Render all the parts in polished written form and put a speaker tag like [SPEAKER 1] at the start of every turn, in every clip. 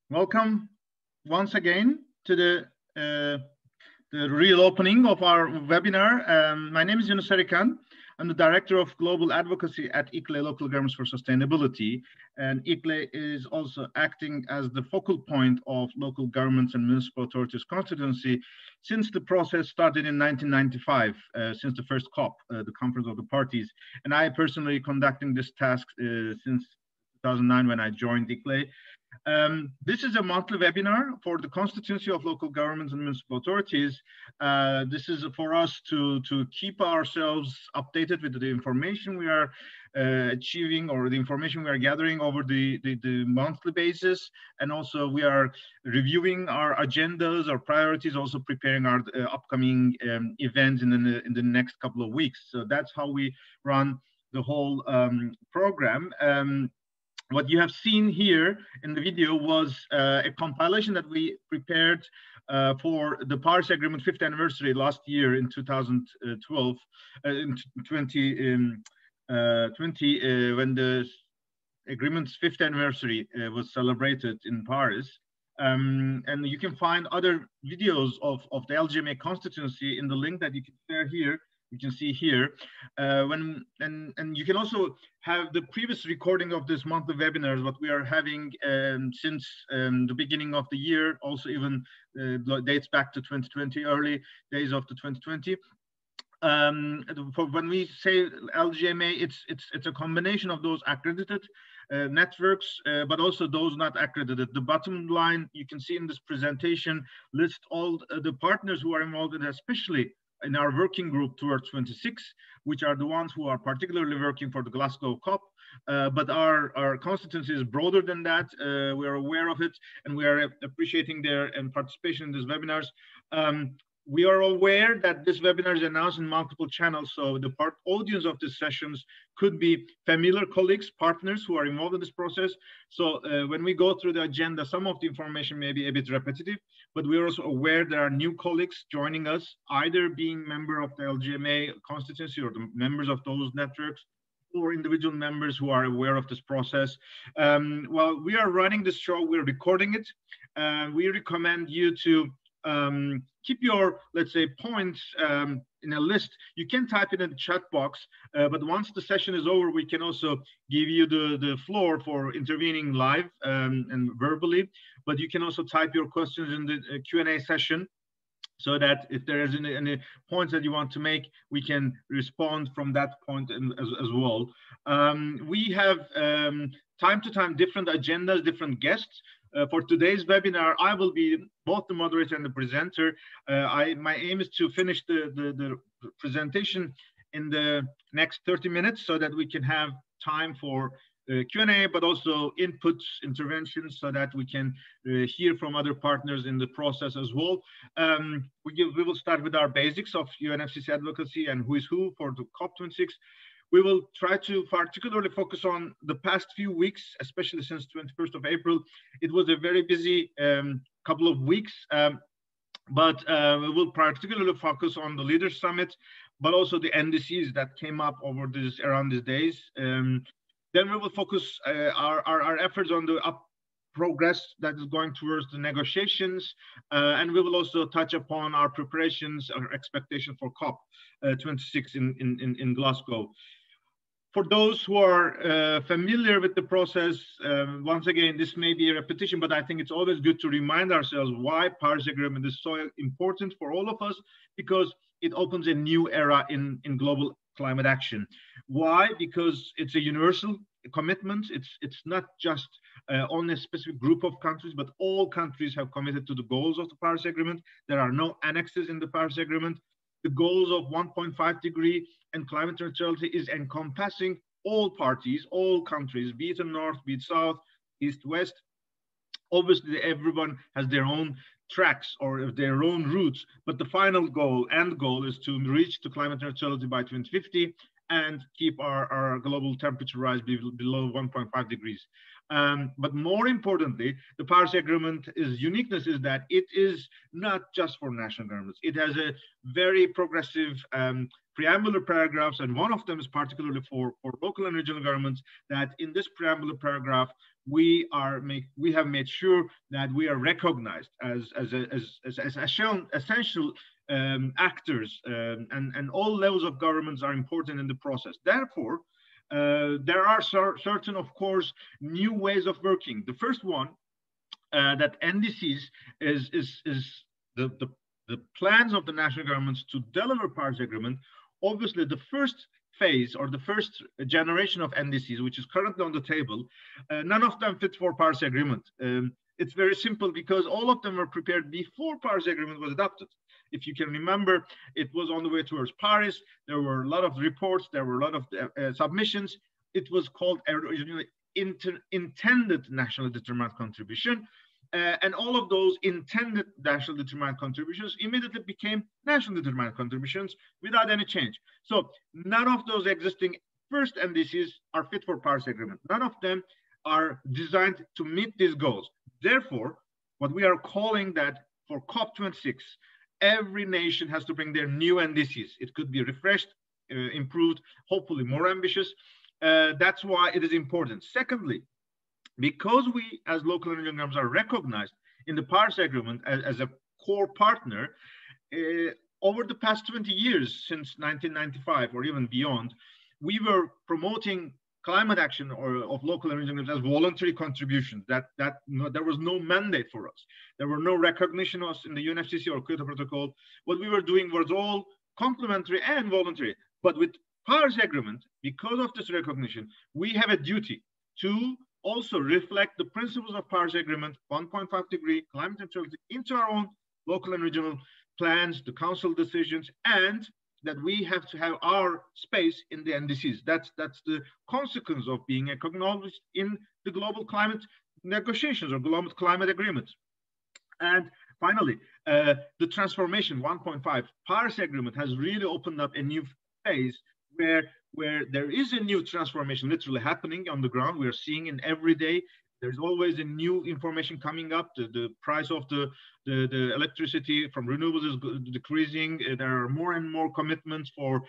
[SPEAKER 1] Welcome once again to the real opening of our webinar. My name is Yunus Erikan. I'm the Director of Global Advocacy at ICLE Local Governments for Sustainability. And ICLE is also acting as the focal point of local governments and municipal authorities constituency since the process started in 1995, since the first COP, the Conference of the Parties. And I personally conducting this task since 2009 when I joined ICLE. This is a monthly webinar for the constituency of local governments and municipal authorities. This is for us to keep ourselves updated with the information we are achieving or the information we are gathering over the monthly basis. And also we are reviewing our agendas, our priorities, also preparing our upcoming events in the next couple of weeks. So that's how we run the whole program. What you have seen here in the video was a compilation that we prepared for the Paris Agreement 5th anniversary last year in 2012, in 2020, when the agreement's 5th anniversary was celebrated in Paris. And you can find other videos of the LGMA constituency in the link that you can share here. You can see here, and you can also have the previous recording of this monthly webinars, what we are having since the beginning of the year, also even dates back to 2020, early days of the 2020. For when we say LGMA, it's a combination of those accredited networks, but also those not accredited. The bottom line you can see in this presentation lists all the partners who are involved in, especially in our working group towards 26, which are the ones who are particularly working for the Glasgow COP. But our constituency is broader than that. We are aware of it, and we are appreciating their participation in these webinars. We are aware that this webinar is announced in multiple channels, so the audience of these sessions could be familiar colleagues, partners who are involved in this process. So when we go through the agenda, some of the information may be a bit repetitive, but we are also aware there are new colleagues joining us, either being member of the LGMA constituency or the members of those networks, or individual members who are aware of this process. While we are running this show, we're recording it. We recommend you to keep your, let's say, points in a list. You can type it in the chat box, but once the session is over, we can also give you the floor for intervening live and verbally, but you can also type your questions in the Q&A session, so that if there is any points that you want to make, we can respond from that point as well. We have time to time different agendas, different guests. For today's webinar, I will be both the moderator and the presenter. My aim is to finish the presentation in the next 30 minutes so that we can have time for Q&A, but also inputs, interventions, so that we can hear from other partners in the process as well. We will start with our basics of UNFCCC advocacy and who is who for the COP26. We will try to particularly focus on the past few weeks, especially since 21st of April. It was a very busy couple of weeks, but we will particularly focus on the Leaders Summit, but also the NDCs that came up over around these days. Then we will focus our efforts on the progress that is going towards the negotiations, and we will also touch upon our preparations, our expectation for COP26 in Glasgow. For those who are familiar with the process, once again, this may be a repetition, but I think it's always good to remind ourselves why Paris Agreement is so important for all of us, because it opens a new era in global climate action. Why? Because it's a universal commitment. It's not just on a specific group of countries, but all countries have committed to the goals of the Paris Agreement. There are no annexes in the Paris Agreement. The goals of 1.5 degree and climate neutrality is encompassing all parties, all countries, be it in North, be it South, East, West. Obviously, everyone has their own tracks or their own routes, but the final goal, end goal, is to reach to climate neutrality by 2050 and keep our global temperature rise below 1.5 degrees. But more importantly, the Paris Agreement's uniqueness is that it is not just for national governments. It has a very progressive preambular paragraphs, and one of them is particularly for local and regional governments, that in this preambular paragraph, we have made sure that we are recognized as essential actors, and all levels of governments are important in the process. Therefore, there are certain, of course, new ways of working. The first one, that NDCs is the plans of the national governments to deliver Paris Agreement. Obviously, the first phase or the first generation of NDCs, which is currently on the table, none of them fit for Paris Agreement. It's very simple because all of them were prepared before Paris Agreement was adopted. If you can remember, it was on the way towards Paris. There were a lot of reports. There were a lot of submissions. It was called originally intended nationally determined contribution. And all of those intended nationally determined contributions immediately became nationally determined contributions without any change. So none of those existing first NDCs are fit for Paris Agreement. None of them are designed to meet these goals. Therefore, what we are calling that for COP26, every nation has to bring their new NDCs. It could be refreshed, improved, hopefully more ambitious. That's why it is important. Secondly, because we as local and regional governments are recognized in the Paris Agreement as a core partner, over the past 20 years, since 1995 or even beyond, we were promoting climate action of local and regional governments as voluntary contributions. There was no mandate for us. There were no recognition of us in the UNFCCC or Kyoto Protocol. What we were doing was all complementary and voluntary. But with Paris Agreement, because of this recognition, we have a duty to also reflect the principles of Paris Agreement, 1.5 degree climate neutrality, into our own local and regional plans, the council decisions, and that we have to have our space in the NDCs. That's the consequence of being acknowledged in the global climate negotiations or global climate agreements. And finally, the transformation 1.5 Paris Agreement has really opened up a new phase where there is a new transformation literally happening on the ground. We are seeing it every day. There's always a new information coming up. The price of the electricity from renewables is decreasing. There are more and more commitments for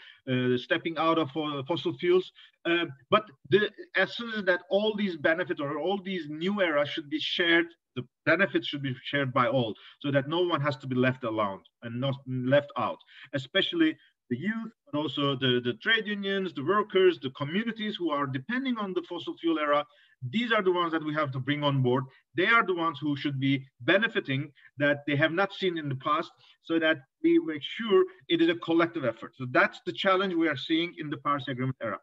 [SPEAKER 1] stepping out of fossil fuels. But the essence is that all these benefits or all these new eras should be shared. The benefits should be shared by all, so that no one has to be left alone and not left out, especially the youth, but also the trade unions, the workers, the communities who are depending on the fossil fuel era. These are the ones that we have to bring on board. They are the ones who should be benefiting that they have not seen in the past, so that we make sure it is a collective effort. So that's the challenge we are seeing in the Paris Agreement era.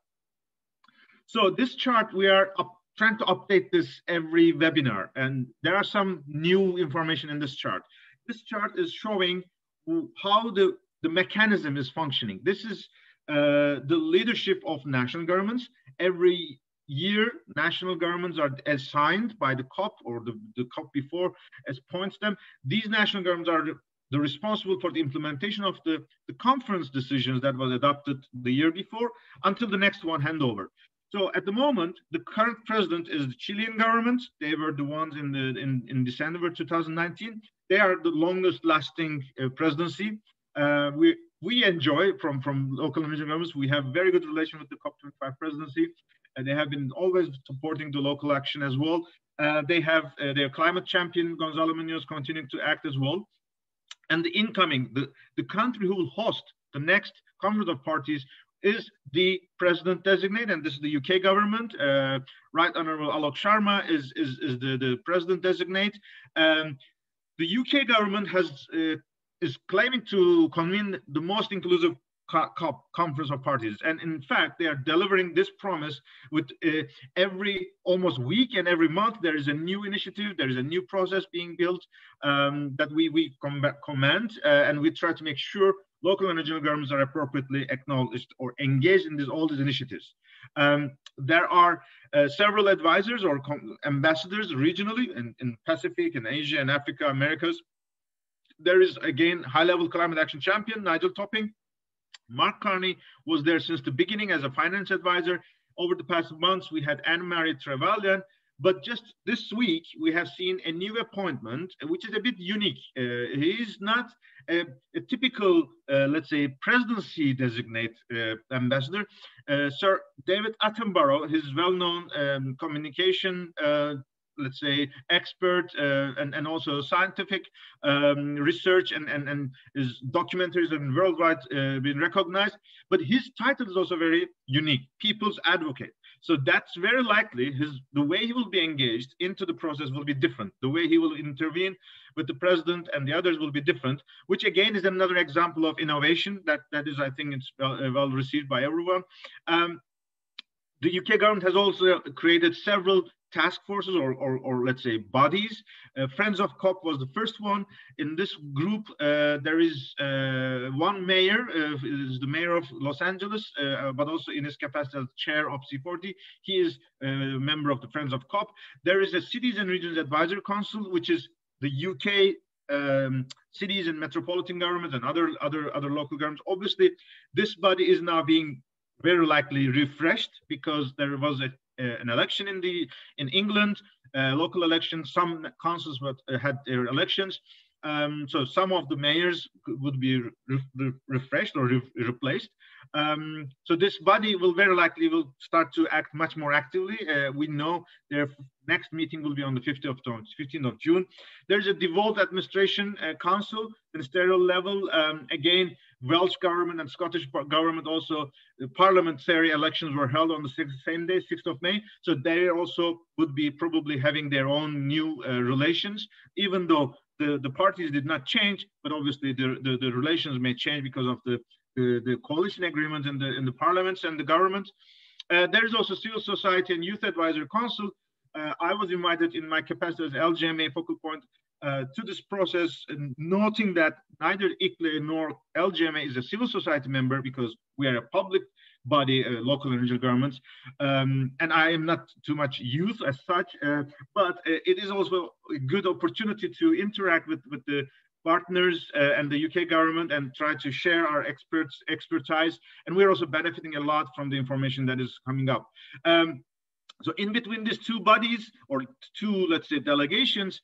[SPEAKER 1] So this chart, we are trying to update this every webinar, and there are some new information in this chart. This chart is showing how the mechanism is functioning. This is the leadership of national governments. Every year, national governments are assigned by the COP or the COP before appoints them. These national governments are the responsible for the implementation of the conference decisions that was adopted the year before until the next one handover. So at the moment, the current president is the Chilean government. They were the ones in December 2019. They are the longest lasting presidency. We enjoy from local and regional governments. We have very good relation with the COP25 presidency. They have been always supporting the local action as well. They have their climate champion, Gonzalo Munoz, continuing to act as well. And the incoming, the country who will host the next Conference of Parties is the president designate, and this is the UK government. Right Honorable Alok Sharma is the president designate. The UK government is claiming to convene the most inclusive COP, Conference of Parties, and in fact they are delivering this promise with every almost week and every month there is a new initiative, there is a new process being built that we commend, and we try to make sure local and regional governments are appropriately acknowledged or engaged in all these initiatives. There are several advisors or ambassadors regionally in Pacific and Asia and Africa, Americas. There is again high-level climate action champion Nigel Topping. Mark Carney was there since the beginning as a finance advisor. Over the past months, we had Anne-Marie Trevelyan, but just this week, we have seen a new appointment, which is a bit unique. He is not a typical, let's say, presidency designate ambassador. Sir David Attenborough, his well-known communication let's say, expert and also scientific research and his documentaries and worldwide been recognized. But his title is also very unique, People's Advocate. So that's very likely the way he will be engaged into the process will be different. The way he will intervene with the president and the others will be different, which again is another example of innovation that is, I think, it's well received by everyone. The UK government has also created several task forces or let's say bodies. Friends of COP was the first one. In this group, there is one mayor, is the mayor of Los Angeles, but also in his capacity as chair of C40, he is a member of the Friends of COP. There is a Cities and Regions Advisory Council, which is the UK cities and metropolitan governments and other local governments. Obviously, this body is now being very likely refreshed because there was an election in England, local elections. Some councils had their elections, so some of the mayors would be refreshed or replaced. So this body will very likely start to act much more actively. We know their next meeting will be on the 15th of June. There's a devolved administration council, ministerial level. Again, Welsh government and Scottish government also, the parliamentary elections were held on the same day, 6th of May. So they also would be probably having their own new relations, even though the parties did not change, but obviously the relations may change because of the coalition agreement in the parliaments and the government. There is also Civil Society and Youth Advisory Council. I was invited in my capacity as LGMA focal point to this process, noting that neither ICLE nor LGMA is a civil society member because we are a public body, local and regional governments. And I am not too much youth as such, but it is also a good opportunity to interact with the partners and the UK government and try to share our expertise. And we're also benefiting a lot from the information that is coming up. So in between these two bodies or two, let's say, delegations,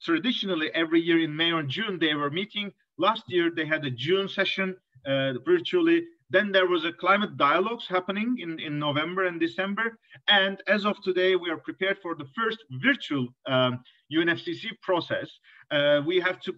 [SPEAKER 1] traditionally every year in May or June, they were meeting. Last year, they had a June session virtually. Then there was a climate dialogues happening in November and December. And as of today, we are prepared for the first virtual UNFCCC process. We have to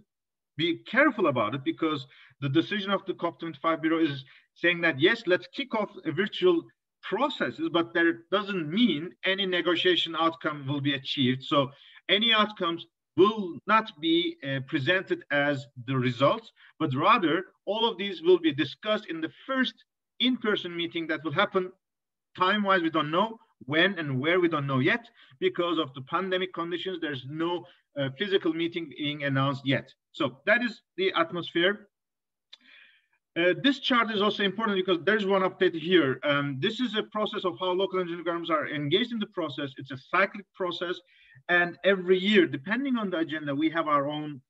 [SPEAKER 1] be careful about it because the decision of the COP25 Bureau is saying that, yes, let's kick off a virtual processes, but that doesn't mean any negotiation outcome will be achieved. So any outcomes will not be presented as the results, but rather all of these will be discussed in the first in-person meeting that will happen. Time-wise, we don't know when and where, we don't know yet. Because of the pandemic conditions, there's no physical meeting being announced yet. So that is the atmosphere. This chart is also important because there's one update here. This is a process of how local and regional governments are engaged in the process. It's a cyclic process, and every year, depending on the agenda, we have our own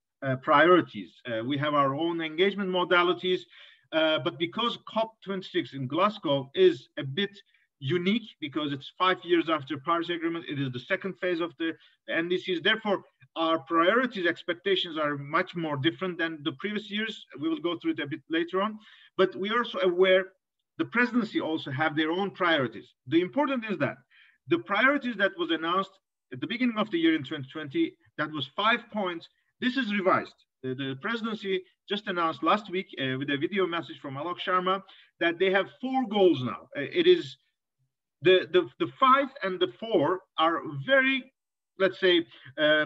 [SPEAKER 1] priorities. We have our own engagement modalities, but because COP26 in Glasgow is a bit unique because it's 5 years after Paris Agreement, it is the second phase of the NDCs. Therefore, our priorities, expectations are much more different than the previous years. We will go through it a bit later on, but we are also aware the presidency also have their own priorities. The important is that the priorities that was announced at the beginning of the year in 2020, that was 5 points. This is revised. The presidency just announced last week with a video message from Alok Sharma that they have 4 goals now. It is the 5 and the 4 are very, let's say,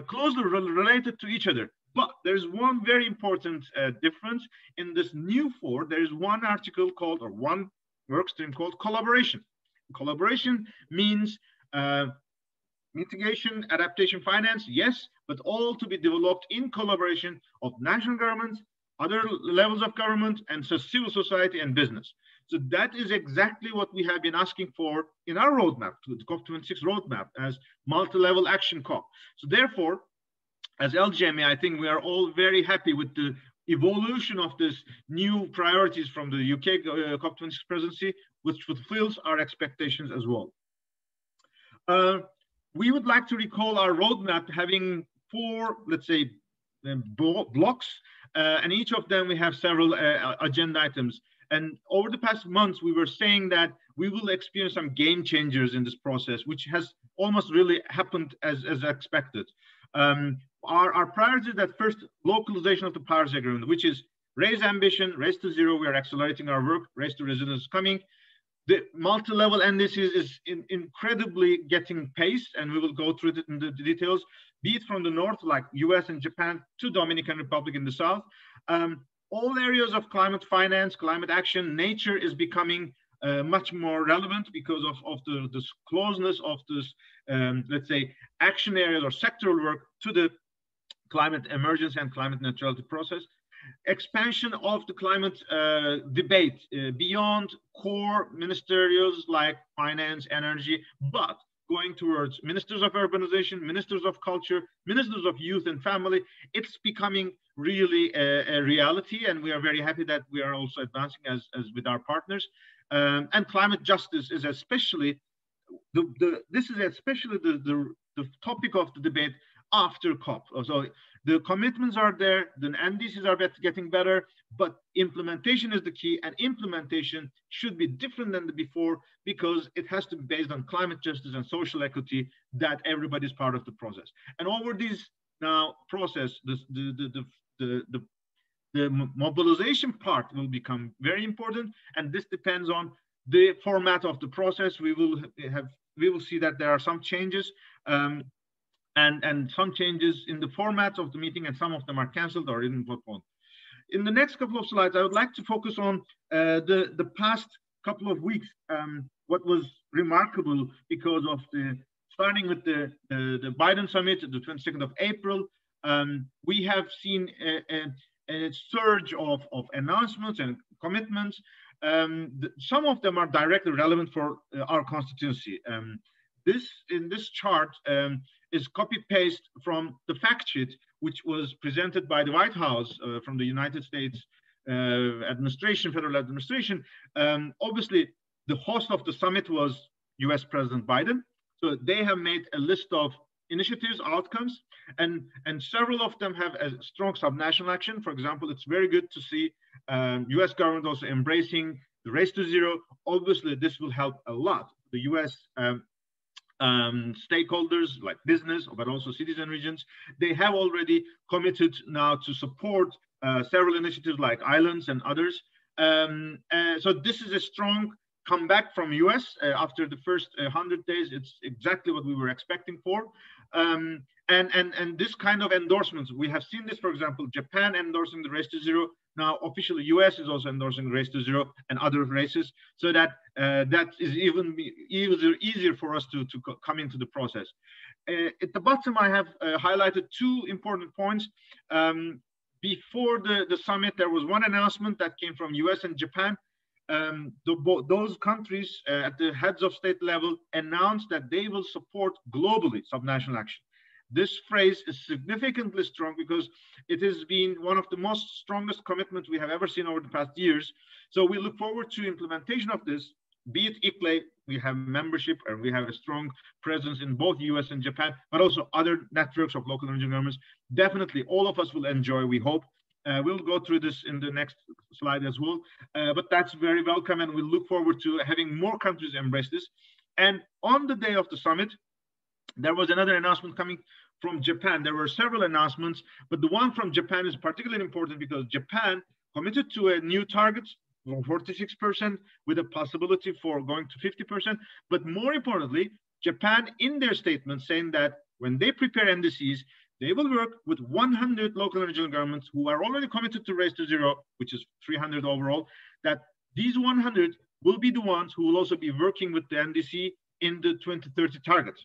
[SPEAKER 1] closely related to each other. But there's one very important difference in this new 4. There is one article called, or one work stream called collaboration. Collaboration means mitigation, adaptation, finance, yes, but all to be developed in collaboration of national governments, other levels of government, and so civil society and business. So that is exactly what we have been asking for in our roadmap, the COP26 roadmap, as multi-level action COP. So therefore, as LGMA, I think we are all very happy with the evolution of this new priorities from the UK COP26 presidency, which fulfills our expectations as well. We would like to recall our roadmap having 4, let's say, blocks, and each of them we have several agenda items. And over the past months, we were saying that we will experience some game changers in this process, which has almost really happened as expected. Our priority is that first localization of the Paris Agreement, which is raise ambition, race to zero. We are accelerating our work, race to resilience is coming. The multi-level NDCs is incredibly getting pace, and we will go through it in the details, be it from the north, like US and Japan, to Dominican Republic in the south. All areas of climate finance, climate action, nature is becoming much more relevant because of the closeness of this, let's say, action areas or sectoral work to the climate emergency and climate neutrality process. Expansion of the climate debate beyond core ministerials like finance, energy, but going towards ministers of urbanization, ministers of culture, ministers of youth and family. It's becoming really a reality, and we are very happy that we are also advancing as with our partners. And climate justice is especially the topic of the debate after COP. So the commitments are there, the NDCs are getting better, but implementation is the key, and implementation should be different than the before because it has to be based on climate justice and social equity, that everybody's part of the process. And over this now process, the mobilization part will become very important, and this depends on the format of the process. We will see that there are some changes. And some changes in the format of the meeting, and some of them are canceled or even postponed. In the next couple of slides, I would like to focus on the past couple of weeks. What was remarkable because of starting with the Biden summit, the 22nd of April, we have seen a surge of announcements and commitments. Some of them are directly relevant for our constituency. In this chart is copy-paste from the fact sheet, which was presented by the White House from the United States administration, federal administration. Obviously, the host of the summit was US President Biden. So they have made a list of initiatives, outcomes, and several of them have a strong subnational action. For example, it's very good to see US government also embracing the race to zero. Obviously, this will help a lot the US stakeholders like business, but also cities and regions. They have already committed now to support several initiatives like islands and others. So this is a strong comeback from US after the first 100 days. It's exactly what we were expecting for. And this kind of endorsements, we have seen this, for example, Japan endorsing the race to zero. Now, officially, US is also endorsing race to zero and other races, so that that is even easier for us to come into the process. At the bottom, I have highlighted 2 important points. before the summit, there was one announcement that came from US and Japan. Those countries at the heads of state level announced that they will support globally subnational action. This phrase is significantly strong because it has been one of the most strongest commitments we have ever seen over the past years. So we look forward to implementation of this, be it ICLE, we have membership and we have a strong presence in both US and Japan, but also other networks of local and regional governments. Definitely all of us will enjoy, we hope. We'll go through this in the next slide as well, but that's very welcome, and we look forward to having more countries embrace this. And on the day of the summit, there was another announcement coming from Japan. There were several announcements, but the one from Japan is particularly important because Japan committed to a new target for 46% with a possibility for going to 50%. But more importantly, Japan in their statement saying that when they prepare NDCs, they will work with 100 local and regional governments who are already committed to race to zero, which is 300 overall, that these 100 will be the ones who will also be working with the NDC in the 2030 targets.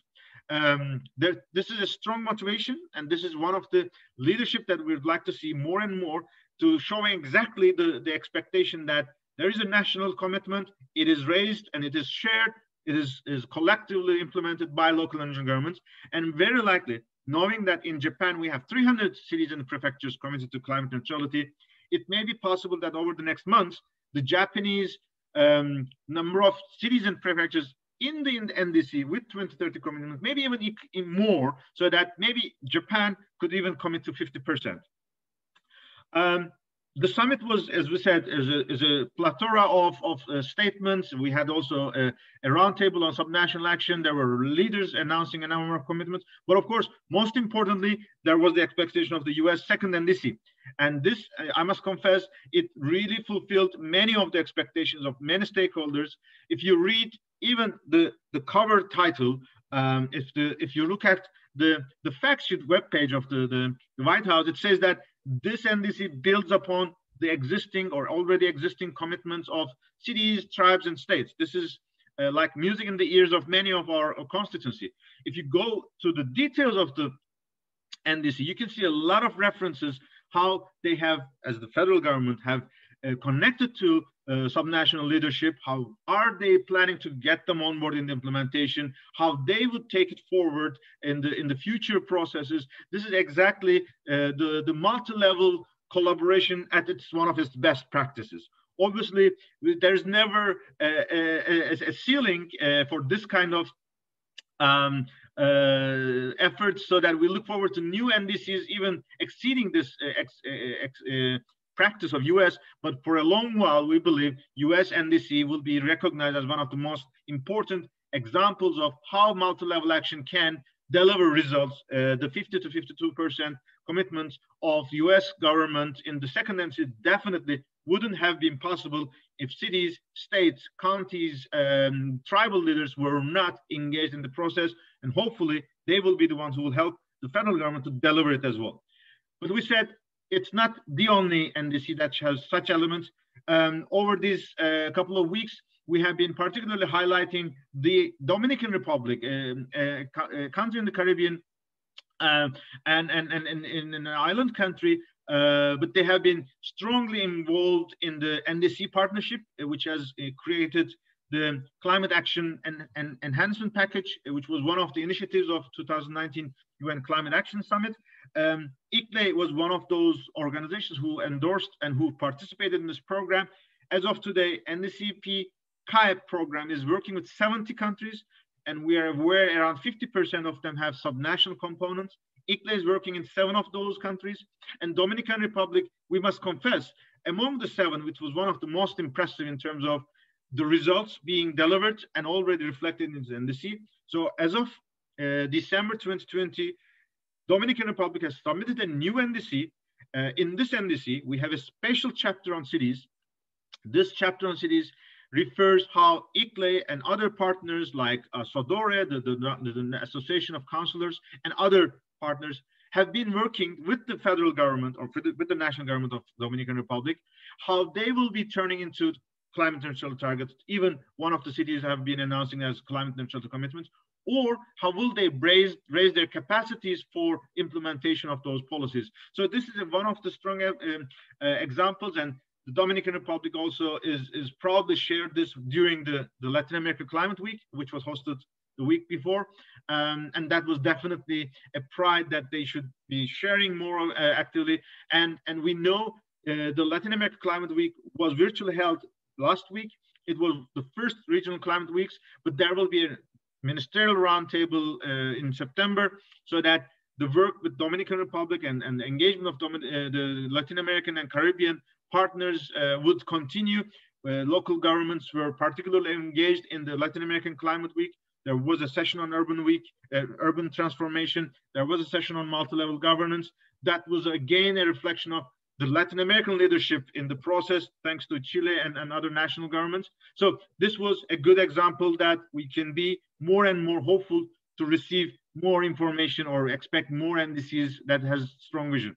[SPEAKER 1] This is a strong motivation, and this is one of the leadership that we'd like to see more and more, to showing exactly the expectation that there is a national commitment, it is raised and it is shared, it is collectively implemented by local and regional governments, and very likely, knowing that in Japan we have 300 cities and prefectures committed to climate neutrality, it may be possible that over the next months, the Japanese number of cities and prefectures in the NDC with 2030 commitment, maybe even in more, so that maybe Japan could even commit to 50%. The summit was, as we said, is a plethora of statements. We had also a roundtable on subnational action. There were leaders announcing a number of commitments. But of course, most importantly, there was the expectation of the US second NDC. And this, I must confess, it really fulfilled many of the expectations of many stakeholders. If you read even the cover title, if you look at the fact sheet webpage of the White House, it says that this NDC builds upon the existing or already existing commitments of cities, tribes, and states. This is like music in the ears of many of our constituency. If you go to the details of the NDC, you can see a lot of references how they have, as the federal government, have connected to subnational leadership. How are they planning to get them on board in the implementation? How they would take it forward in the future processes. This is exactly the multi-level collaboration at one of its best practices. Obviously, there's never a ceiling for this kind of efforts, so that we look forward to new NDCs even exceeding this practice of US, but for a long while, we believe US NDC will be recognized as one of the most important examples of how multi-level action can deliver results. The 50 to 52% commitments of US government in the second NDC definitely wouldn't have been possible if cities, states, counties, tribal leaders were not engaged in the process, and hopefully they will be the ones who will help the federal government to deliver it as well. But we said, it's not the only NDC that has such elements. Over these couple of weeks, we have been particularly highlighting the Dominican Republic, a country in the Caribbean, and in an island country, but they have been strongly involved in the NDC partnership, which has created the Climate Action and Enhancement Package, which was one of the initiatives of 2019 UN Climate Action Summit. ICLE was one of those organizations who endorsed and who participated in this program. As of today, NDCP CAEP program is working with 70 countries, and we are aware around 50% of them have subnational components. ICLE is working in 7 of those countries, and Dominican Republic, we must confess, among the 7, which was one of the most impressive in terms of the results being delivered and already reflected in the NDC. So as of December 2020, Dominican Republic has submitted a new NDC. In this NDC, we have a special chapter on cities. This chapter on cities refers how ICLE and other partners like SODORE, the Association of Councillors, and other partners have been working with the federal government or with the national government of Dominican Republic, how they will be turning into climate neutral targets. Even one of the cities have been announcing as climate neutral commitments. or how will they raise their capacities for implementation of those policies. So this is one of the strong examples, and the Dominican Republic also is proudly shared this during the Latin America Climate Week, which was hosted the week before. And that was definitely a pride that they should be sharing more actively. And we know the Latin America Climate Week was virtually held last week. It was the first regional climate weeks, but there will be a ministerial roundtable in September, so that the work with Dominican Republic and the engagement of the Latin American and Caribbean partners would continue. Local governments were particularly engaged in the Latin American Climate Week. There was a session on urban transformation. There was a session on multi-level governance. That was again a reflection of the Latin American leadership in the process, thanks to Chile and other national governments. So this was a good example that we can be more and more hopeful to receive more information or expect more NDCs that has strong vision.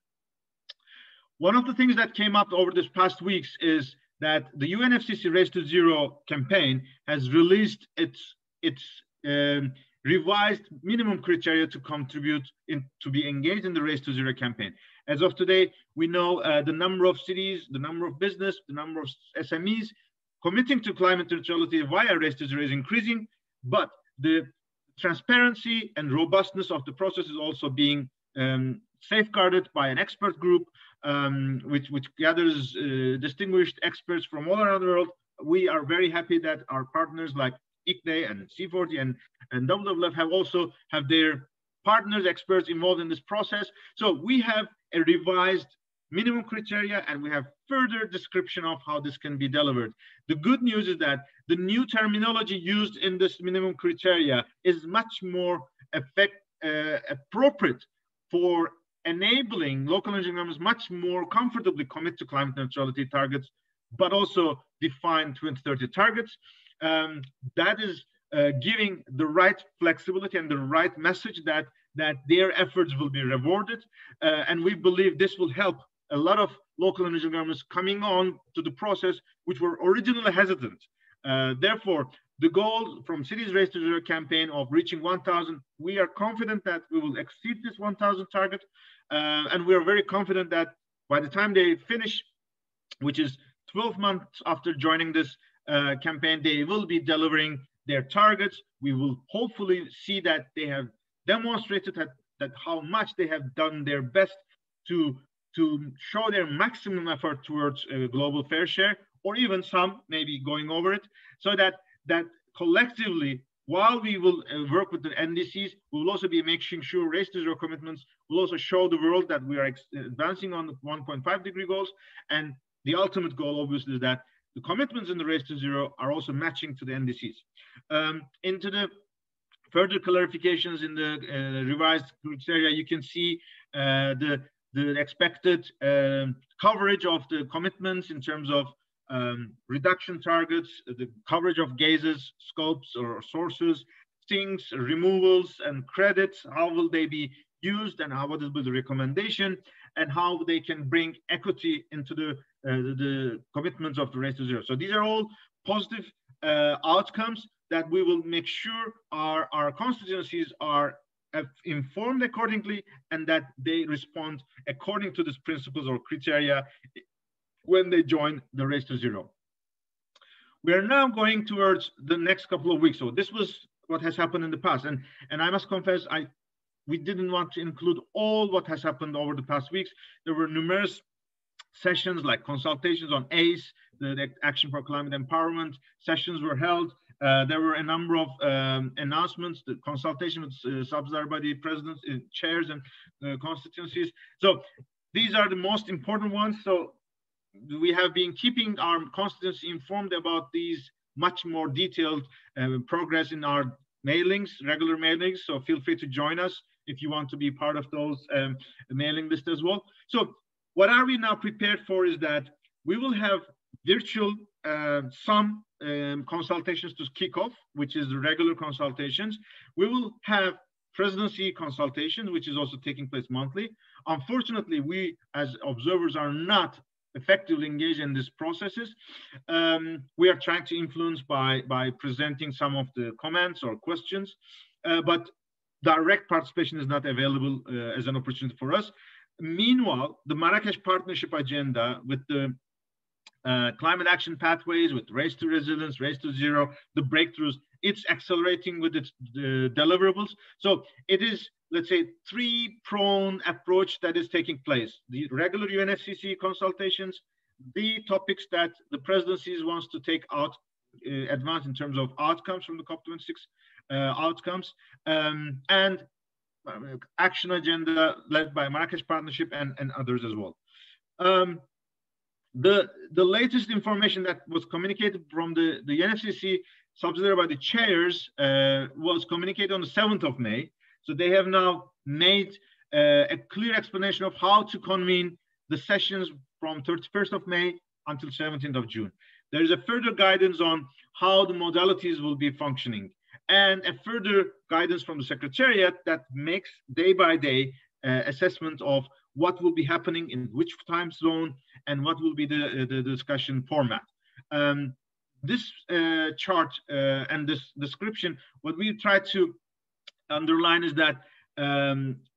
[SPEAKER 1] One of the things that came up over this past weeks is that the UNFCCC Race to Zero campaign has released its revised minimum criteria to contribute to be engaged in the Race to Zero campaign. As of today, we know the number of cities, the number of business, the number of SMEs committing to climate neutrality via Race to Zero is increasing, but the transparency and robustness of the process is also being safeguarded by an expert group, which gathers distinguished experts from all around the world. We are very happy that our partners like ICNE and C40 and WWF have their partners, experts involved in this process. So we have a revised minimum criteria, and we have further description of how this can be delivered. The good news is that the new terminology used in this minimum criteria is much more appropriate for enabling local engineering governments much more comfortably commit to climate neutrality targets, but also define 2030 targets. That is giving the right flexibility and the right message that their efforts will be rewarded. And we believe this will help a lot of local and regional governments coming on to the process, which were originally hesitant. Therefore, the goal from Cities Race to Zero campaign of reaching 1,000, we are confident that we will exceed this 1,000 target. And we are very confident that by the time they finish, which is 12 months after joining this campaign, they will be delivering their targets. We will hopefully see that they have demonstrated that how much they have done their best to show their maximum effort towards a global fair share, or even some maybe going over it, so that collectively, while we will work with the NDCs, we will also be making sure Race to Zero commitments will also show the world that we are advancing on the 1.5 degree goals. And the ultimate goal, obviously, is that the commitments in the Race to Zero are also matching to the NDCs. Into the further clarifications in the revised criteria, you can see the expected coverage of the commitments in terms of reduction targets, the coverage of gases, scopes or sources, sinks, removals, and credits. How will they be used, and what will be the recommendation, and how they can bring equity into the commitments of the Race to Zero. So these are all positive outcomes that we will make sure our constituencies are informed accordingly, and that they respond according to these principles or criteria when they join the Race to Zero. We are now going towards the next couple of weeks. So this was what has happened in the past. And I must confess, we didn't want to include all what has happened over the past weeks. There were numerous sessions like consultations on ACE, the Action for Climate Empowerment. Sessions were held. There were a number of announcements, the consultation with subsidiary body presidents, chairs, and constituencies. So these are the most important ones. So we have been keeping our constituency informed about these much more detailed progress in our mailings, regular mailings. So feel free to join us if you want to be part of those mailing list as well. So what are we now prepared for is that we will have virtual some consultations to kick off, which is the regular consultations. We will have presidency consultations, which is also taking place monthly. Unfortunately, we as observers are not effectively engaged in these processes. We are trying to influence by presenting some of the comments or questions. but direct participation is not available as an opportunity for us. Meanwhile, the Marrakesh Partnership Agenda with the climate action pathways, with race to resilience, race to zero, the breakthroughs, it's accelerating with its deliverables. So it is, let's say, three-pronged approach that is taking place. The regular UNFCCC consultations, the topics that the presidency wants to take out, advance in terms of outcomes from the COP26 outcomes, and action agenda led by Marrakesh Partnership and others as well. The latest information that was communicated from the UNFCCC subsidiary by the chairs was communicated on the 7th of May. So they have now made a clear explanation of how to convene the sessions from 31st of May until 17th of June. There is a further guidance on how the modalities will be functioning, and a further guidance from the Secretariat that makes day by day assessment of what will be happening in which time zone and what will be the discussion format. This chart and this description, what we try to underline is that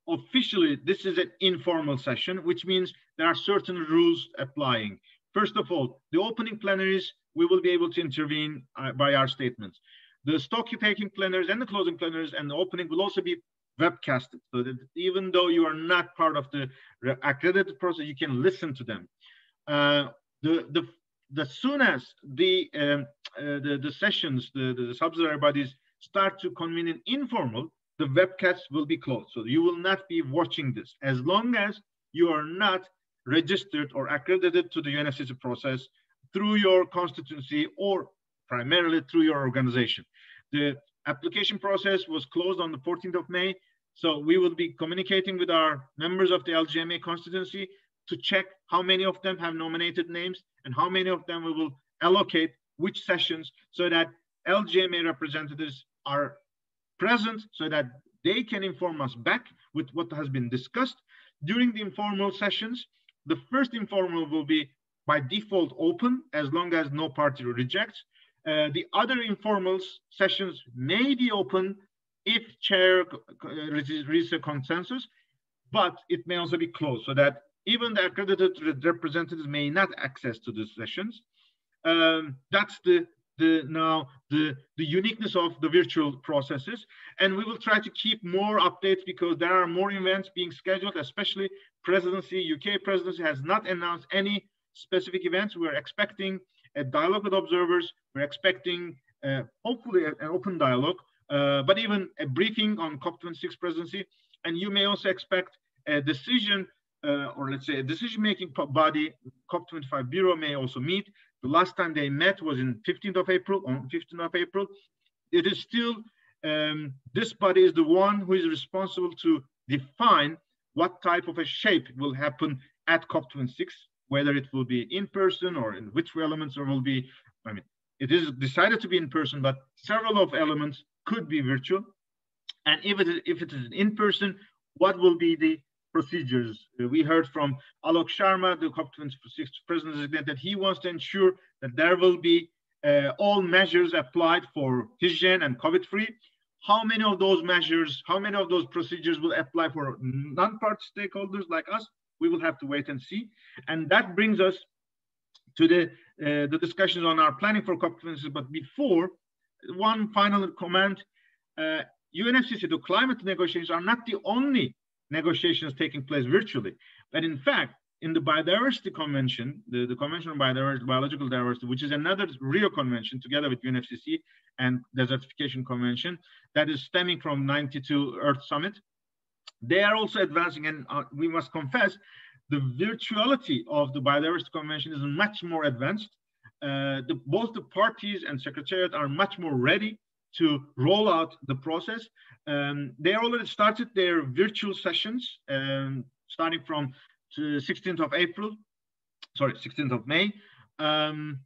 [SPEAKER 1] officially this is an informal session, which means there are certain rules applying. First of all, the opening plenaries, we will be able to intervene by our statements. The stock-taking plenaries and the closing plenaries and the opening will also be webcasted, so that even though you are not part of the accredited process, you can listen to them. As soon as the sessions, the subsidiary bodies start to convene in informal, the webcast will be closed. So you will not be watching this as long as you are not registered or accredited to the UNFCCC process through your constituency or primarily through your organization. The application process was closed on the 14th of May. So we will be communicating with our members of the LGMA constituency to check how many of them have nominated names and how many of them we will allocate which sessions, so that LGMA representatives are present so that they can inform us back with what has been discussed. During the informal sessions, the first informal will be by default open as long as no party rejects. The other informal sessions may be open if chair reaches a consensus, but it may also be closed so that even the accredited representatives may not access to the sessions. That's the uniqueness of the virtual processes, and we will try to keep more updates because there are more events being scheduled, especially presidency. UK presidency has not announced any specific events. We're expecting a dialogue with observers. We're expecting hopefully an open dialogue, but even a briefing on COP26 presidency. And you may also expect a decision, or let's say a decision-making body. COP25 Bureau may also meet. The last time they met was on 15th of April. It is still, this body is the one who is responsible to define what type of a shape will happen at COP26, whether it will be in person or in which elements there will be. I mean, it is decided to be in person, but several of elements could be virtual. And if it is in person, what will be the procedures? We heard from Alok Sharma, the COP26 president, that he wants to ensure that there will be all measures applied for hygiene and COVID-free. How many of those measures, how many of those procedures will apply for non-party stakeholders like us? We will have to wait and see. And that brings us to the discussions on our planning for COP26. But before, one final comment, UNFCCC, the climate negotiations are not the only negotiations taking place virtually. But in fact, in the Biodiversity Convention, the Convention on Biological Diversity, which is another Rio Convention together with UNFCCC and Desertification Convention that is stemming from 92 Earth Summit, they are also advancing, and we must confess, the virtuality of the Biodiversity Convention is much more advanced. Both the parties and Secretariat are much more ready to roll out the process. They already started their virtual sessions, starting from 16th of April, sorry, 16th of May. 3rd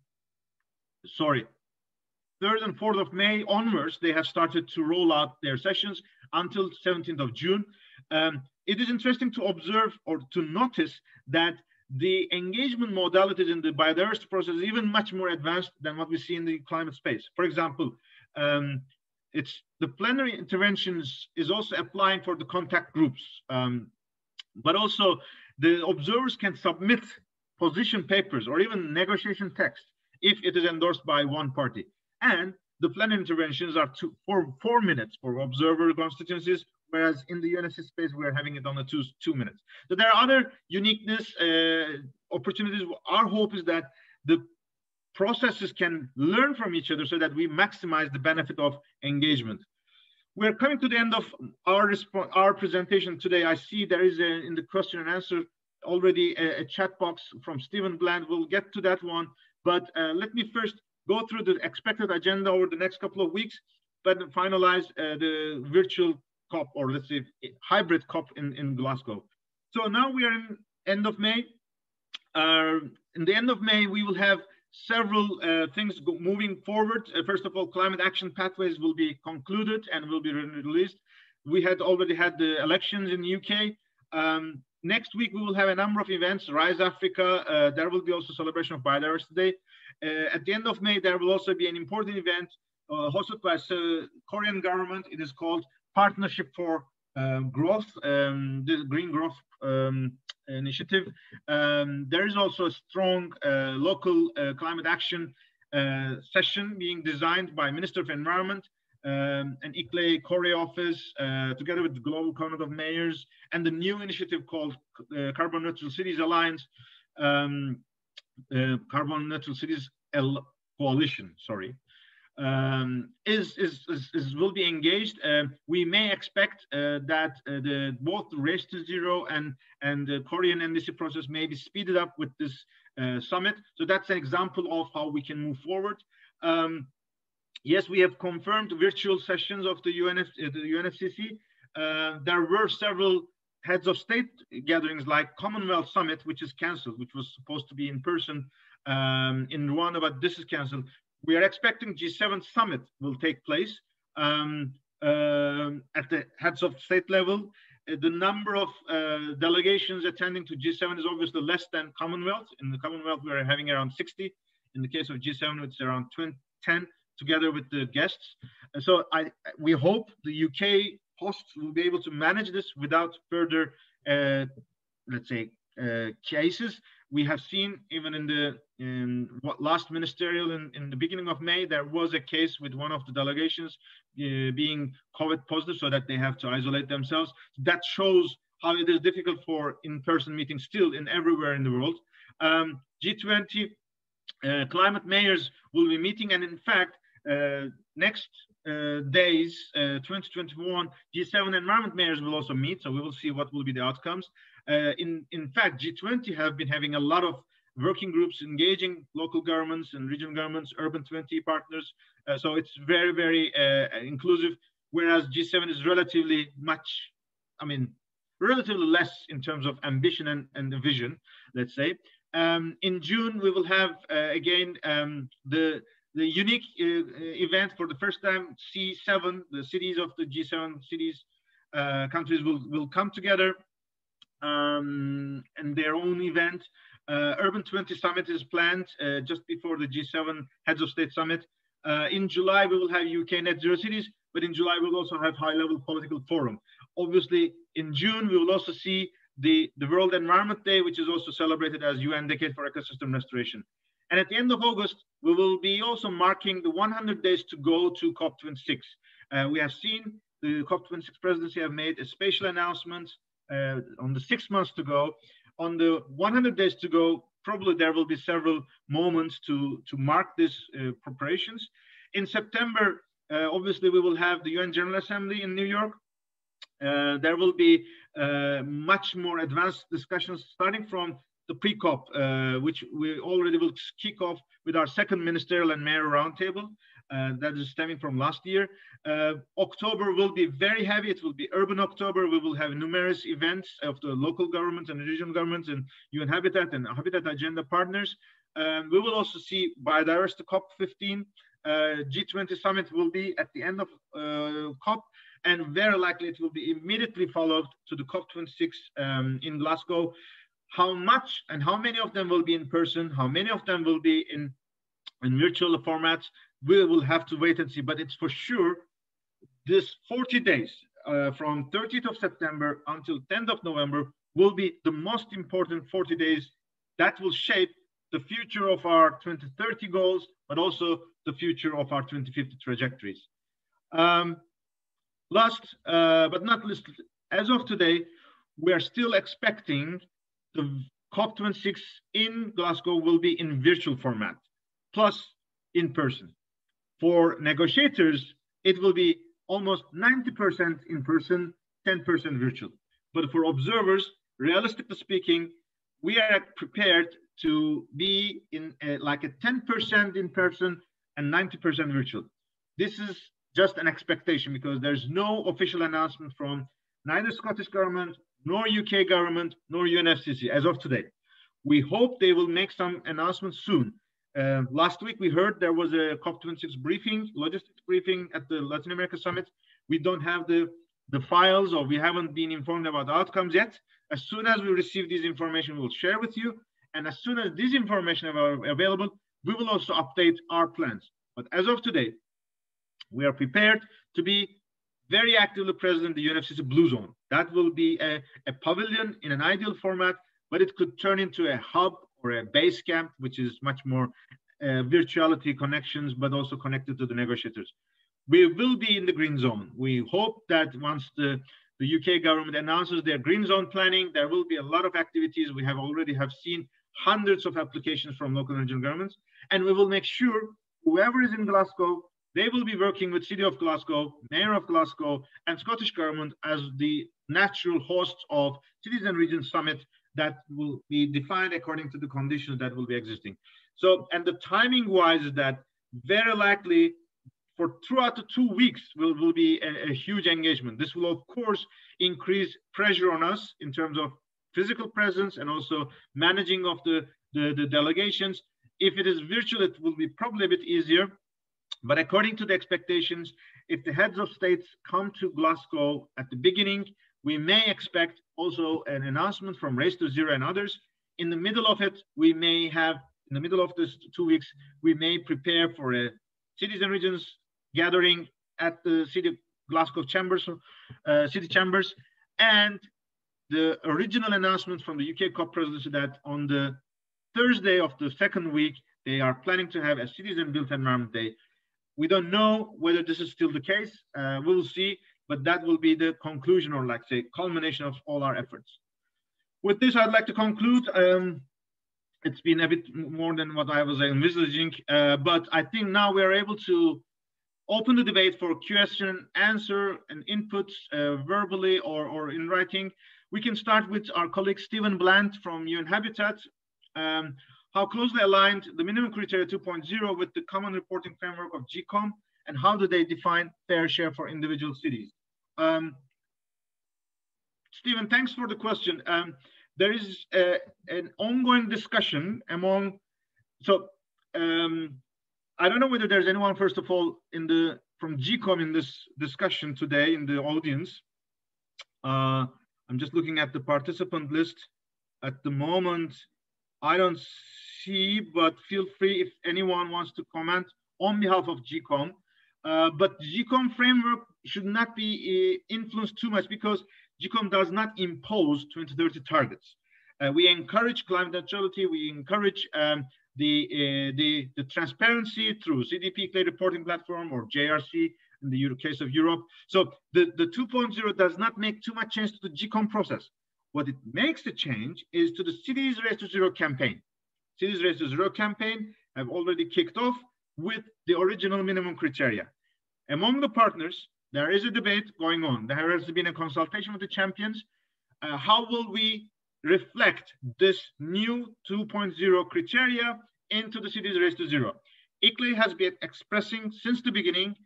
[SPEAKER 1] and 4th of May onwards, they have started to roll out their sessions until 17th of June. It is interesting to observe or to notice that the engagement modalities in the biodiversity process is even much more advanced than what we see in the climate space. For example, it's the plenary interventions is also applying for the contact groups, but also the observers can submit position papers or even negotiation text if it is endorsed by one party. And the plenary interventions are 4 minutes for observer constituencies, whereas in the UNSC space, we're having it on the 2 minutes. So there are other uniqueness opportunities. Our hope is that the processes can learn from each other so that we maximize the benefit of engagement. We're coming to the end of our presentation today. I see there is in the question and answer already a chat box from Stephen Bland. We'll get to that one, but let me first go through the expected agenda over the next couple of weeks, but finalize the virtual COP, or let's say hybrid COP in Glasgow. So now we are in end of May. In the end of May, we will have several things moving forward. First of all, climate action pathways will be concluded and will be released. We had already had the elections in the UK. Next week, we will have a number of events, Rise Africa. There will be also celebration of Biodiversity Day. At the end of May, there will also be an important event hosted by the Korean government. It is called Partnership for Growth, the Green Growth Initiative. There is also a strong local climate action session being designed by Minister of Environment and ICLEI Korea office, together with the Global Covenant of Mayors and the new initiative called Carbon Neutral Cities Alliance, Carbon Neutral Cities Coalition, sorry. Will be engaged. We may expect that both the Race to Zero and the Korean NDC process may be speeded up with this summit. So that's an example of how we can move forward. Yes, we have confirmed virtual sessions of the UNFCCC. There were several heads of state gatherings like Commonwealth Summit, which is canceled, which was supposed to be in person in Rwanda, but this is canceled. We are expecting G7 summit will take place at the heads of state level. The number of delegations attending to G7 is obviously less than Commonwealth. In the Commonwealth, we are having around 60. In the case of G7, it's around 10, together with the guests. And so we hope the UK hosts will be able to manage this without further, let's say, cases. We have seen even in the last ministerial in the beginning of May, there was a case with one of the delegations being COVID positive, so that they have to isolate themselves. That shows how it is difficult for in-person meetings still in everywhere in the world. G20 climate mayors will be meeting, and in fact, next days, 2021, G7 environment mayors will also meet, so we will see what will be the outcomes. In fact, G20 have been having a lot of working groups engaging local governments and regional governments, urban 20 partners. So it's very, very inclusive, whereas G7 is relatively relatively less in terms of ambition and the vision, let's say. In June, we will have, again, the unique event for the first time, C7, the cities of the G7 cities, countries will come together and their own event. Urban 20 Summit is planned just before the G7 Heads of State Summit. In July, we will have UK Net Zero Cities, but in July, we'll also have high-level political forum. Obviously, in June, we will also see the World Environment Day, which is also celebrated as UN Decade for Ecosystem Restoration. And at the end of August, we will be also marking the 100 days to go to COP26. We have seen the COP26 presidency have made a special announcement on the 6 months to go. On the 100 days to go, probably there will be several moments to mark these preparations. In September, obviously, we will have the UN General Assembly in New York. There will be much more advanced discussions starting from the pre-COP, which we already will kick off with our second ministerial and mayor roundtable. That is stemming from last year. October will be very heavy. It will be Urban October. We will have numerous events of the local governments and regional governments and UN Habitat and Habitat Agenda partners. We will also see Biodiversity COP15. G20 Summit will be at the end of COP, and very likely it will be immediately followed to the COP26 in Glasgow. How much and how many of them will be in person, how many of them will be in virtual formats, we will have to wait and see. But it's for sure this 40 days from 30th of September until 10th of November will be the most important 40 days that will shape the future of our 2030 goals, but also the future of our 2050 trajectories. Last but not least, as of today, we are still expecting the COP26 in Glasgow will be in virtual format, plus in person. For negotiators, it will be almost 90% in person, 10% virtual. But for observers, realistically speaking, we are prepared to be in like a 10% in person and 90% virtual. This is just an expectation because there's no official announcement from neither Scottish government, nor UK government, nor UNFCCC as of today. We hope they will make some announcements soon. Last week, we heard there was a COP26 briefing, logistics briefing at the Latin America Summit. We don't have the files, or we haven't been informed about the outcomes yet. As soon as we receive this information, we'll share with you. And as soon as this information are available, we will also update our plans. But as of today, we are prepared to be very actively present in the UNFCCC Blue Zone. That will be a pavilion in an ideal format, but it could turn into a hub or a base camp, which is much more virtuality connections, but also connected to the negotiators. We will be in the green zone. We hope that once the UK government announces their green zone planning, there will be a lot of activities. We have already seen hundreds of applications from local and regional governments, and we will make sure whoever is in Glasgow, they will be working with City of Glasgow, Mayor of Glasgow, and Scottish Government as the natural hosts of Cities and Regions Summit that will be defined according to the conditions that will be existing. So, and the timing wise is that very likely for throughout the 2 weeks will be a huge engagement. This will of course increase pressure on us in terms of physical presence and also managing of the delegations. If it is virtual, it will be probably a bit easier. But according to the expectations, if the heads of states come to Glasgow at the beginning, we may expect also an announcement from Race to Zero and others. In the middle of it, we may have, in the middle of this 2 weeks, we may prepare for a Cities and Regions gathering at the City of Glasgow chambers, city chambers, and the original announcement from the UK COP presidency that on the Thursday of the second week, they are planning to have a Citizen Built Environment Day. We don't know whether this is still the case. We will see, but that will be the conclusion or like say culmination of all our efforts. With this, I'd like to conclude. It's been a bit more than what I was envisaging, but I think now we are able to open the debate for question, answer, and inputs verbally or in writing. We can start with our colleague Stephen Bland from UN Habitat. How closely aligned the minimum criteria 2.0 with the common reporting framework of GCOM, and how do they define fair share for individual cities? Stephen, thanks for the question. There is an ongoing discussion among, I don't know whether there's anyone, first of all, from GCOM in this discussion today in the audience. I'm just looking at the participant list. At the moment, I don't see, but feel free if anyone wants to comment on behalf of GCOM. But GCOM framework should not be influenced too much because GCOM does not impose 2030 targets. We encourage climate neutrality. We encourage the transparency through CDP Clay Reporting Platform or JRC in the case of Europe. So the 2.0 does not make too much change to the GCOM process. What it makes the change is to the Cities Race to Zero campaign. Cities Race to Zero campaign have already kicked off with the original minimum criteria. Among the partners, there is a debate going on. There has been a consultation with the champions. How will we reflect this new 2.0 criteria into the Cities Race to Zero? ICLEI has been expressing since the beginning,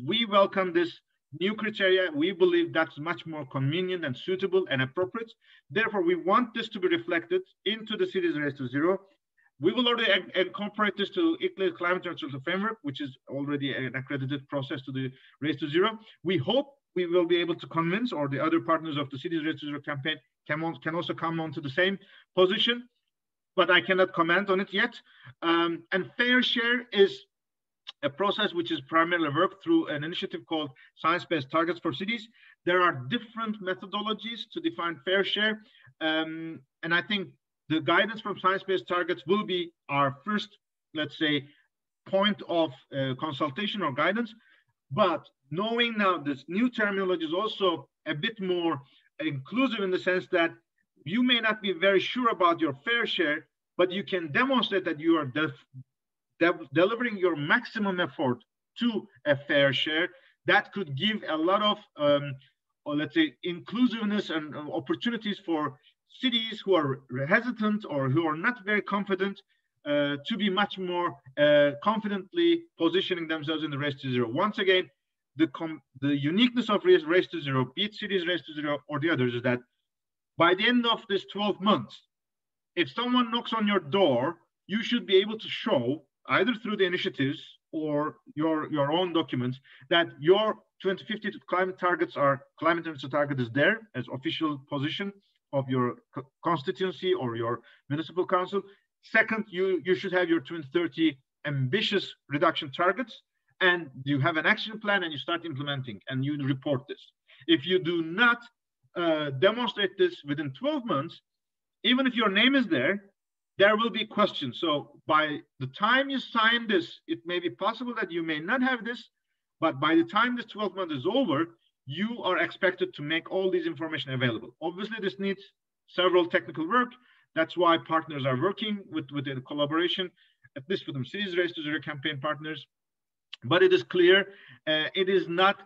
[SPEAKER 1] we welcome this new criteria. We believe that's much more convenient and suitable and appropriate. Therefore, we want this to be reflected into the Cities Race to Zero. We will already incorporate this to ICLEI Climate Neutrality Framework, which is already an accredited process to the Race to Zero. We hope we will be able to convince, or the other partners of the Cities Race to Zero campaign can also come on to the same position, but I cannot comment on it yet. And fair share is a process which is primarily worked through an initiative called Science-Based Targets for Cities. There are different methodologies to define fair share. And I think the guidance from Science-Based Targets will be our first, let's say, point of consultation or guidance. But knowing now this new terminology is also a bit more inclusive in the sense that you may not be very sure about your fair share, but you can demonstrate that you are delivering your maximum effort to a fair share. That could give a lot of, or let's say, inclusiveness and opportunities for cities who are hesitant or who are not very confident to be much more confidently positioning themselves in the Race to Zero. Once again, the uniqueness of Race to Zero, be it cities Race to Zero or the others, is that by the end of this 12 months, if someone knocks on your door, you should be able to show, either through the initiatives or your own documents, that your 2050 climate targets are, climate neutral target is there as official position of your constituency or your municipal council. Second, you should have your 2030 ambitious reduction targets, and you have an action plan and you start implementing and you report this. If you do not demonstrate this within 12 months, even if your name is there, there will be questions. So by the time you sign this, it may be possible that you may not have this, but by the time this 12 months is over, you are expected to make all these information available. Obviously, this needs several technical work. That's why partners are working with the collaboration, at least for the Cities Race to Zero campaign partners. But it is clear, it is not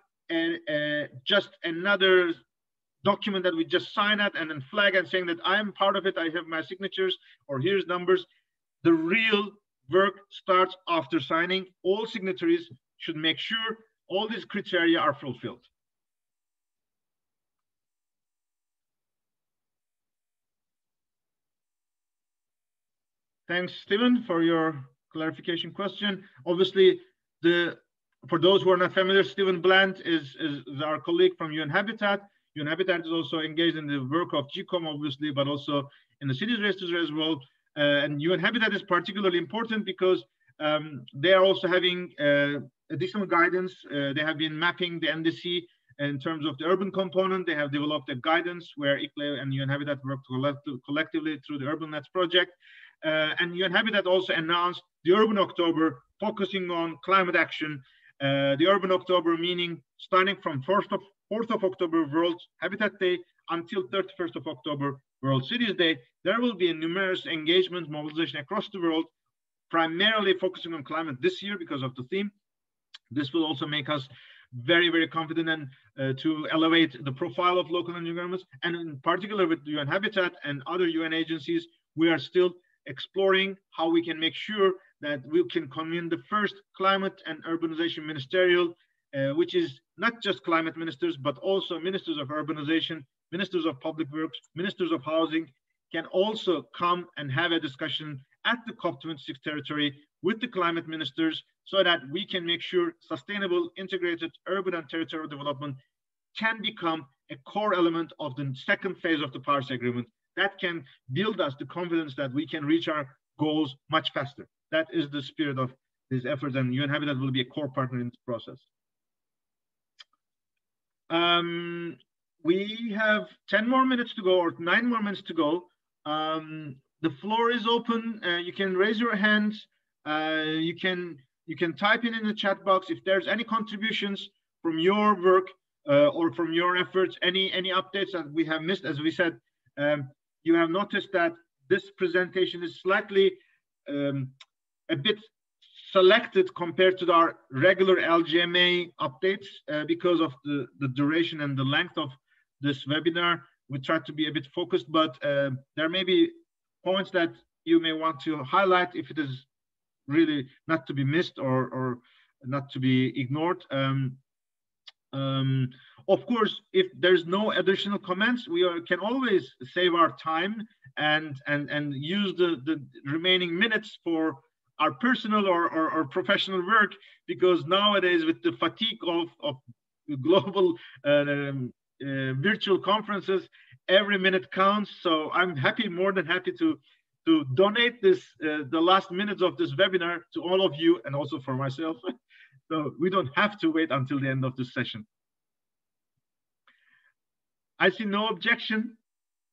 [SPEAKER 1] just another document that we just sign at and then flag and saying that I am part of it, I have my signatures, or here's numbers. The real work starts after signing. All signatories should make sure all these criteria are fulfilled. Thanks, Stephen, for your clarification question. Obviously, for those who are not familiar, Stephen Bland is our colleague from UN Habitat. UN Habitat is also engaged in the work of GCOM, obviously, but also in the Cities Race to Zero as well. And UN Habitat is particularly important because they are also having additional guidance. They have been mapping the NDC in terms of the urban component. They have developed a guidance where ICLE and UN Habitat work collectively through the Urban Nets project. And UN Habitat also announced the Urban October, focusing on climate action. The Urban October meaning starting from 4th of October, World Habitat Day, until 31st of October, World Cities Day. There will be a numerous engagement, mobilization across the world, primarily focusing on climate this year because of the theme. This will also make us very, very confident and to elevate the profile of local energy governments. And in particular with UN Habitat and other UN agencies, we are still exploring how we can make sure that we can convene the first climate and urbanization ministerial, which is not just climate ministers, but also ministers of urbanization, ministers of public works, ministers of housing, can also come and have a discussion at the COP26 territory with the climate ministers so that we can make sure sustainable, integrated urban and territorial development can become a core element of the second phase of the Paris Agreement. That can build us the confidence that we can reach our goals much faster. That is the spirit of these efforts, and UN Habitat will be a core partner in this process. We have 10 more minutes to go, or 9 more minutes to go. The floor is open. You can raise your hands. You can type in the chat box if there's any contributions from your work or from your efforts, any updates that we have missed. As we said, you have noticed that this presentation is slightly a bit selected compared to our regular LGMA updates because of the duration and the length of this webinar. We try to be a bit focused, but there may be points that you may want to highlight if it is really not to be missed or not to be ignored. Of course, if there's no additional comments, we can always save our time and use the remaining minutes for our personal or professional work, because nowadays with the fatigue of global virtual conferences, every minute counts. So I'm more than happy to to donate this, the last minutes of this webinar to all of you and also for myself. So we don't have to wait until the end of this session. I see no objection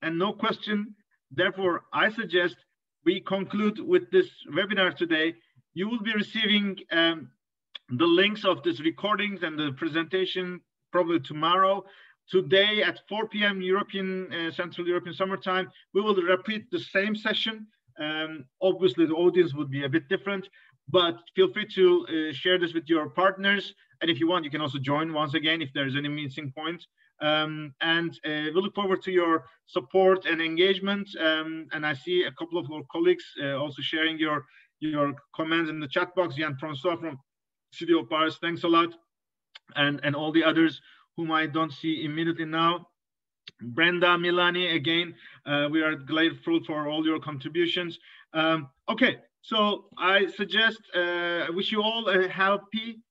[SPEAKER 1] and no question. Therefore, I suggest we conclude with this webinar today. You will be receiving the links of these recordings and the presentation probably tomorrow. Today at 4 p.m. Central European Summer Time, we will repeat the same session. Obviously, the audience would be a bit different, but feel free to share this with your partners. And if you want, you can also join once again if there's any missing points. We look forward to your support and engagement. And I see a couple of our colleagues also sharing your comments in the chat box. Jean-Francois from Studio Paris, thanks a lot. And all the others whom I don't see immediately now. Brenda, Milani, again, we are grateful for all your contributions. Okay, so I suggest, I wish you all a happy,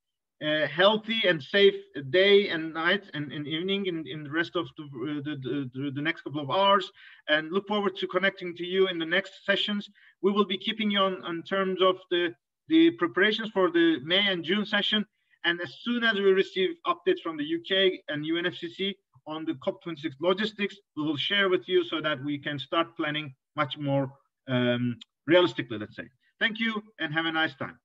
[SPEAKER 1] healthy and safe day and night and evening in the rest of the next couple of hours, and look forward to connecting to you in the next sessions. We will be keeping you on terms of the preparations for the May and June session. And as soon as we receive updates from the UK and UNFCCC on the COP26 logistics, we will share with you so that we can start planning much more realistically, let's say. Thank you and have a nice time.